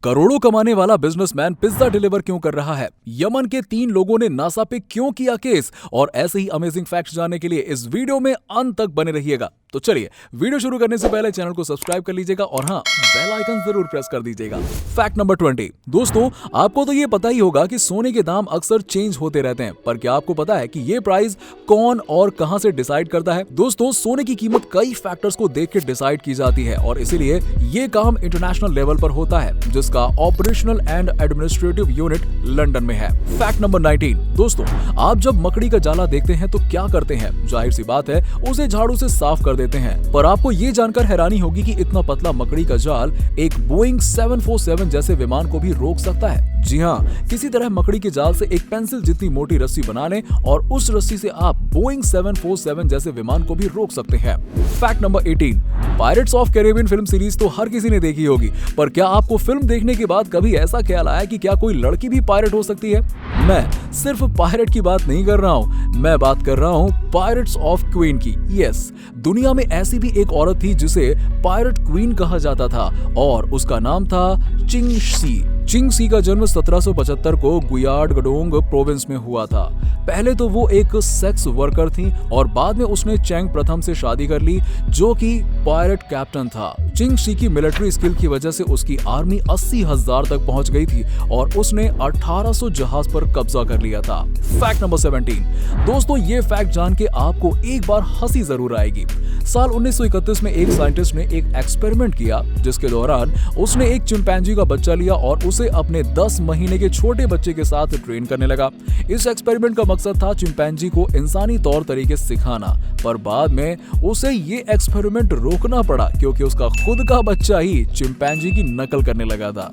करोड़ों कमाने वाला बिजनेसमैन पिज्जा डिलीवर क्यों कर रहा है? यमन के 3 लोगों ने नासा पे क्यों किया केस? और ऐसे ही अमेजिंग फैक्ट्स जानने के लिए इस वीडियो में अंत तक बने रहिएगा। तो चलिए वीडियो शुरू करने से पहले चैनल को सब्सक्राइब कर लीजिएगा और हाँ, बेल आइकन जरूर प्रेस कर दीजिएगा। Fact number 20। दोस्तों, आपको तो ये पता ही होगा कि सोने के दाम अक्सर चेंज होते रहते हैं, पर क्या आपको पता है कि ये प्राइस कौन और कहां से डिसाइड करता है? दोस्तों, सोने की कीमत कई फैक्टर्स को देख के डिसाइड की जाती है और इसीलिए ये काम इंटरनेशनल लेवल पर होता है, जिसका operational and administrative unit London में है। Fact number 19। दोस्तों, आप जब मकड़ी का जाला देखते हैं तो क्या करते हैं? जाहिर सी बात है, उसे झाड़ू से साफ कर देते हैं। पर आपको ये जानकर हैरानी होगी कि इतना पतला मकड़ी का जाल एक बोइंग 747 जैसे विमान को भी रोक सकता है। जी हाँ, किसी तरह मकड़ी के जाल से एक पेंसिल जितनी मोटी रस्सी बना लें और उस रस्सी से आप बोइंग 747 जैसे विमान को भी रोक सकते हैं। Fact number 18। Pirates of Caribbean film series तो हर किसी ने देखी होगी, पर क्या आपको फिल्म देखने के बाद कभी ऐसा ख्याल आया कि क्या कोई लड़की भी पायरेट हो सकती है? मैं सिर्फ पायरेट की बात नहीं कर रहा हूँ, मैं बात कर रहा हूँ पायरेट्स ऑफ क्वीन की। यस, दुनिया में ऐसी भी एक औरत थी जिसे पायरेट क्वीन कहा जाता था और उसका नाम था चिंग शी। चिंग शी का जन्म 1775 को गुयाडगडोंग प्रोविंस में हुआ था। पहले तो वो एक सेक्स वर्कर थी और बाद में उसने चैंग प्रथम से शादी कर ली, जो कि पायरेट कैप्टन था। चिंग शी की मिलिट्री स्किल की वजह से उसकी आर्मी 80,000 तक पहुंच गई थी और उसने 1800 जहाज पर कब्जा कर लिया था। Fact number 17। दोस्तों, ये फैक्ट जान के आपको एक बार हंसी जरूर आएगी। साल 1931 में एक साइंटिस्ट ने एक एक्सपेरिमेंट किया, जिसके दौरान उसने एक चिंपैंजी का बच्चा लिया और उसे अपने 10 महीने के छोटे बच्चे के साथ ट्रेन करने लगा। इस एक्सपेरिमेंट का मकसद था चिंपैंजी को इंसानी तौर तरीके सिखाना, पर बाद में उसे ये एक्सपेरिमेंट रोकना पड़ा क्योंकि उसका खुद का बच्चा ही चिंपैंजी की नकल करने लगा था।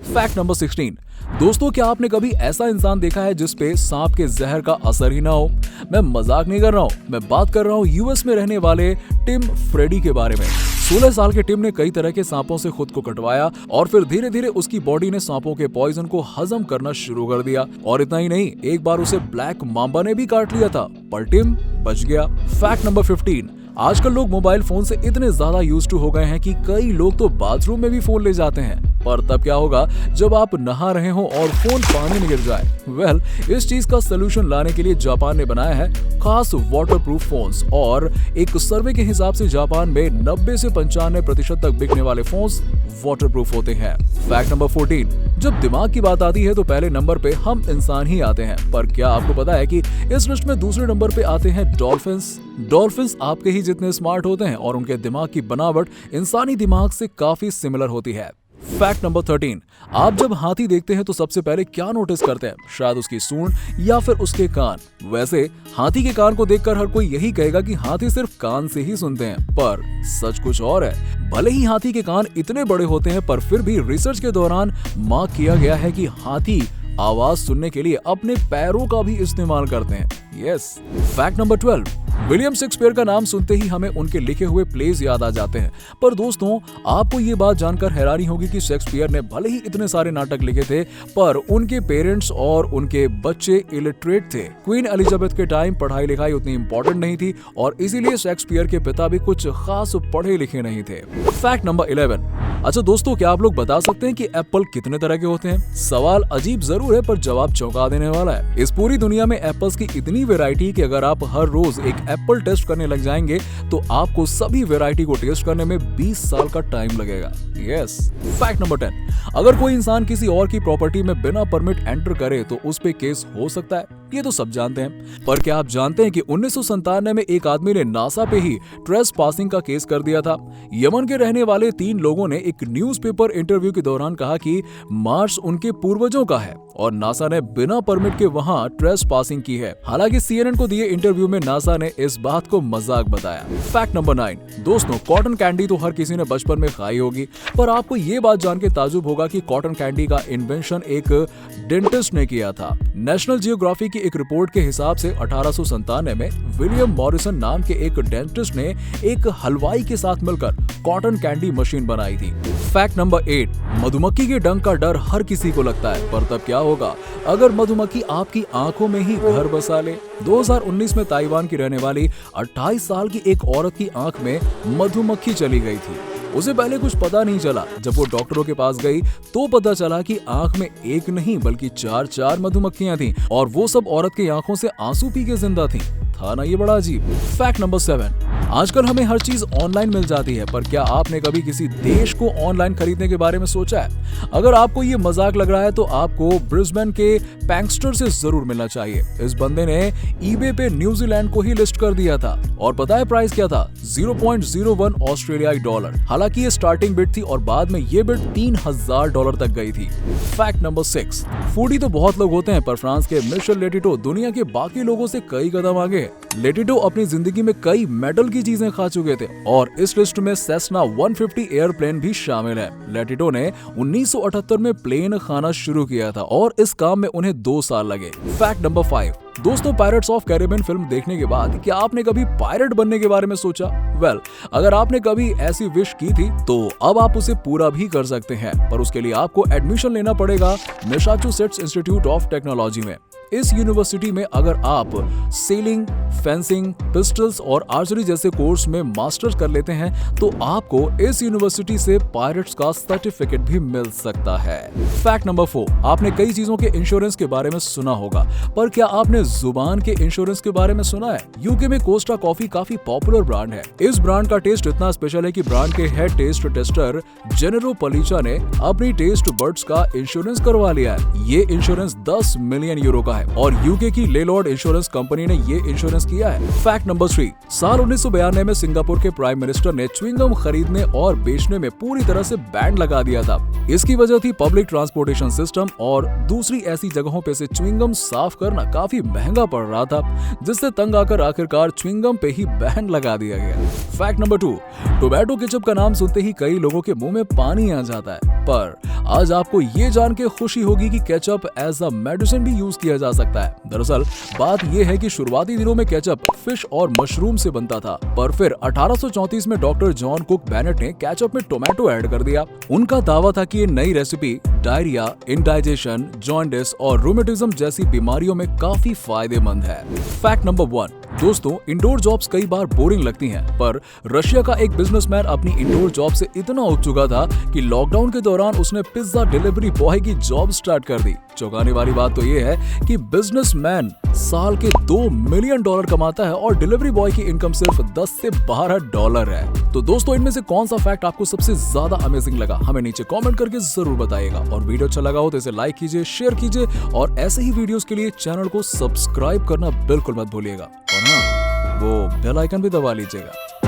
Fact number 16। दोस्तों, क्या आपने कभी ऐसा इंसान देखा है जिस पे सांप के जहर का असर ही ना हो? मैं मजाक नहीं कर रहा हूँ, मैं बात कर रहा हूँ यूएस में रहने वाले टिम फ्रेडी के बारे में। 16 साल के टिम ने कई तरह के सांपों से खुद को कटवाया और फिर धीरे धीरे उसकी बॉडी ने सांपों के पॉइजन को हजम करना शुरू कर दिया। और इतना ही नहीं, एक बार उसे ब्लैक मांबा ने भी काट लिया था, पर टिम बच गया। Fact number 15। आजकल लोग मोबाइल फोन से इतने ज्यादा यूज्ड टू हो गए हैं कि कई लोग तो बाथरूम में भी फोन ले जाते हैं। पर तब क्या होगा जब आप नहा रहे हो और फोन पानी में गिर जाए? वेल, इस चीज का सलूशन लाने के लिए जापान ने बनाया है खास वाटरप्रूफ फोन्स और एक सर्वे के हिसाब से जापान में 90 से 95% तक बिकने वाले फोन्स वाटरप्रूफ होते हैं। Fact number 14। जब दिमाग की बात आती है तो पहले नंबर पे हम इंसान ही आते हैं, पर क्या आपको पता है कि इस लिस्ट में दूसरे नंबर पे आते हैं डॉल्फिन्स? डॉल्फिन्स आपके ही जितने स्मार्ट होते हैं और उनके दिमाग की बनावट इंसानी दिमाग से काफी सिमिलर होती है। Fact number 13। आप जब हाथी देखते हैं तो सबसे पहले क्या नोटिस करते हैं? शायद उसकी सूंड या फिर उसके कान। वैसे हाथी के कान को देखकर हर कोई यही कहेगा कि हाथी सिर्फ कान से ही सुनते हैं, पर सच कुछ और है। भले ही हाथी के कान इतने बड़े होते हैं, पर फिर भी रिसर्च के दौरान मार्क किया गया है कि हाथी आवाज सुनने के लिए अपने पैरों का भी इस्तेमाल करते हैं। Yes. Fact number 12। William Shakespeare का नाम सुनते ही हमें उनके लिखे हुए प्लेज याद आ जाते हैं, पर दोस्तों, आपको ये बात जानकर हैरानी होगी कि शेक्सपियर ने भले ही इतने सारे नाटक लिखे थे, पर उनके पेरेंट्स और उनके बच्चे इलिटरेट थे। क्वीन एलिजाबेथ के टाइम पढ़ाई लिखाई उतनी इंपॉर्टेंट नहीं थी और इसीलिए शेक्सपियर के पिता भी कुछ खास पढ़े लिखे नहीं थे। Fact number 11। अच्छा दोस्तों, क्या आप लोग बता सकते हैं कि एप्पल कितने तरह के होते हैं? सवाल अजीब जरूर है, पर जवाब चौंका देने वाला है। इस पूरी दुनिया में एप्पल्स की इतनी वैरायटी कि अगर आप हर रोज एक एप्पल टेस्ट करने लग जाएंगे तो आपको सभी वैरायटी को टेस्ट करने में 20 साल का टाइम लगेगा। यस। Fact number 10। अगर कोई इंसान किसी और की प्रॉपर्टी में बिना परमिट एंटर करे तो उस पे केस हो सकता है, ये तो सब जानते हैं। पर क्या आप जानते हैं कि 1997 में एक आदमी ने नासा पे ही ट्रेस पासिंग का केस कर दिया था? यमन के रहने वाले 3 लोगों ने एक न्यूज़पेपर इंटरव्यू के दौरान कहा कि मार्स उनके पूर्वजों का है और नासा ने बिना परमिट के वहां ट्रेस पासिंग की है। हालांकि CNN को दिए इंटरव्यू में नासा ने इस बात को मजाक बताया। Fact number 9। दोस्तों, कॉटन कैंडी तो हर किसी ने बचपन में खाई होगी, पर आपको ये बात जान के ताजुब होगा कि कॉटन कैंडी का इन्वेंशन एक डेंटिस्ट ने किया था। नेशनल जियोग्राफी की एक रिपोर्ट के हिसाब से 1897 में विलियम मॉरिसन नाम के एक डेंटिस्ट ने एक हलवाई के साथ मिलकर कॉटन कैंडी मशीन बनाई थी। Fact number 8। मधुमक्खी के डंक का डर हर किसी को लगता है, पर तब क्या होगा अगर मधुमक्खी आपकी आंखों में ही घर बसा ले? 2019 में ताइवान की रहने वाली 28 साल की एक औरत की आंख में मधुमक्खी चली गई थी। उसे पहले कुछ पता नहीं चला। जब वो डॉक्टरों के पास गई तो पता चला कि आंख में एक नहीं बल्कि चार मधुमक्खियां थीं और वो सब औरत की आंखों से आंसू पी के जिंदा थीं। था ना ये बड़ा अजीब। फैक्ट नंबर 7, आजकल हमें हर चीज ऑनलाइन मिल जाती है, पर क्या आपने कभी किसी देश को ऑनलाइन खरीदने के बारे में सोचा है? अगर आपको ये मजाक लग रहा है तो आपको ब्रिस्बेन के पैंकस्टर से जरूर मिलना चाहिए। इस बंदे ने ईबे पे न्यूजीलैंड को ही लिस्ट कर दिया था और पता है प्राइस क्या था? 0.01 ऑस्ट्रेलियाई डॉलर। हालांकि ये स्टार्टिंग बिड थी और बाद में ये बिड $3000 तक गई थी। फैक्ट नंबर 6, फूडी तो बहुत लोग होते हैं, पर फ्रांस के मिशेल लेटिटो दुनिया के बाकी लोगों से कई कदम आगे। लेटिटो अपनी जिंदगी में कई मेडल की चीजें खा चुके थे और इस लिस्ट में सेस्ना 150 एयरप्लेन भी शामिल है। लेटिटो ने 1978 में प्लेन खाना शुरू किया था और इस काम में उन्हें 2 साल लगे। फैक्ट नंबर 5, दोस्तों पायरेट्स ऑफ कैरिबियन फिल्म देखने के बाद क्या आपने कभी पायरेट बनने के बारे में सोचा? वेल, अगर आपने कभी ऐसी विश की थी तो अब आप उसे पूरा भी कर सकते हैं, पर उसके लिए आपको एडमिशन लेना पड़ेगा मैसाचुसेट्स इंस्टीट्यूट ऑफ टेक्नोलॉजी में। इस यूनिवर्सिटी में अगर आप सेलिंग, फेंसिंग, पिस्टल्स और आर्चरी जैसे कोर्स में मास्टर्स कर लेते हैं तो आपको इस यूनिवर्सिटी से पायरेट्स का सर्टिफिकेट भी मिल सकता है। फैक्ट नंबर 4, आपने कई चीजों के इंश्योरेंस के बारे में सुना होगा, पर क्या आपने जुबान के इंश्योरेंस के बारे में सुना है? यूके में कोस्टा कॉफी काफी पॉपुलर ब्रांड है। इस ब्रांड का टेस्ट इतना स्पेशल है कि ब्रांड के हेड टेस्ट टेस्टर जेनेरो पलीचा ने अपनी टेस्ट बर्ड्स का इंश्योरेंस करवा लिया है। ये इंश्योरेंस 10 मिलियन यूरो का है और यूके की लेलॉर्ड इंश्योरेंस कंपनी ने ये इंश्योरेंस किया है। फैक्ट नंबर 3, साल 1992 में सिंगापुर के प्राइम मिनिस्टर ने च्युइंगम खरीदने और बेचने में पूरी तरह से बैन लगा दिया था। इसकी वजह थी पब्लिक ट्रांसपोर्टेशन सिस्टम और दूसरी ऐसी जगहों पे से च्युइंगम साफ करना काफी महंगा पड़ रहा था, जिससे तंग आकर आखिरकार च्युइंगम पे ही बैन लगा दिया गया। फैक्ट नंबर 2, टोमेटो केचप का नाम सुनते ही कई लोगों के मुंह में पानी आ जाता है, पर आज आपको ये जान के खुशी होगी कि केचप एज अ मेडिसिन भी यूज किया जा सकता है। दरअसल बात यह है कि शुरुआती दिनों में केचप फिश और मशरूम से बनता था, पर फिर 1834 में डॉक्टर जॉन कुक बेनेट ने केचप में टोमेटो ऐड कर दिया। उनका दावा था कि ये नई रेसिपी डायरिया, इंडाइजेशन, जॉन्डिस और रूमेटिज्म जैसी बीमारियों में काफी फायदेमंद है। फैक्ट नंबर 1, दोस्तों इंडोर जॉब्स कई बार बोरिंग लगती हैं, पर रशिया का एक बिजनेसमैन अपनी इंडोर जॉब से इतना उब चुका था कि लॉकडाउन के दौरान उसने पिज्जा डिलीवरी बॉय की जॉब स्टार्ट कर दी। चौंकाने वाली बात तो ये है कि बिजनेसमैन साल के $2 मिलियन कमाता है और डिलीवरी बॉय की इनकम सिर्फ $10 से $12 है। तो दोस्तों इनमें से कौन सा फैक्ट आपको सबसे ज्यादा अमेजिंग लगा? हमें नीचे कमेंट करके जरूर बताइएगा और वीडियो अच्छा लगा हो तो इसे लाइक कीजिए, शेयर कीजिए और ऐसे ही वीडियोस के लिए चैनल को सब्सक्राइब करना बिल्कुल मत भूलिएगा और हाँ, वो बेल आइकन भी दबा लीजिएगा।